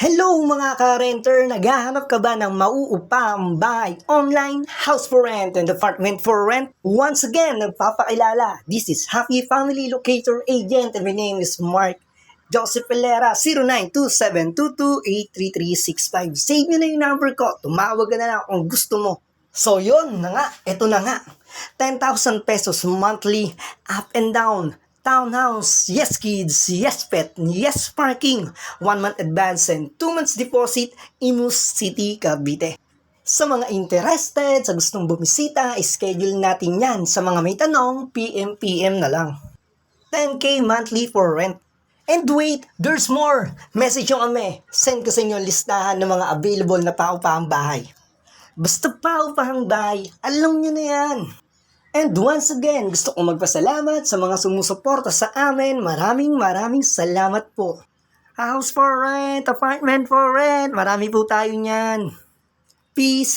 Hello mga ka-renter! Naghahanap ka ba ng mauupang bahay, online, house for rent, and apartment for rent? Once again, nagpapakilala. This is Happy Family Locator Agent and my name is Mark Joseph Pelera, 092722833365. Save nyo na yung number ko. Tumawag ka na lang kung gusto mo. So yun na nga, eto na nga. 10,000 pesos monthly, up and down. Townhouse, yes kids, yes pet, yes parking, 1 month advance and 2 months deposit, Imus City, Cavite. Sa mga interested, sa gustong bumisita, schedule natin yan. Sa mga may tanong, PM na lang. 10K monthly for rent. And wait, there's more! Message nyo kami. Send ko sa inyo listahan ng mga available na paupahang bahay. Basta paupahang bahay, alam nyo na yan. And once again, gusto kong magpasalamat sa mga sumusuporta sa amin. Maraming salamat po. House for rent, apartment for rent, marami po tayo niyan. Peace!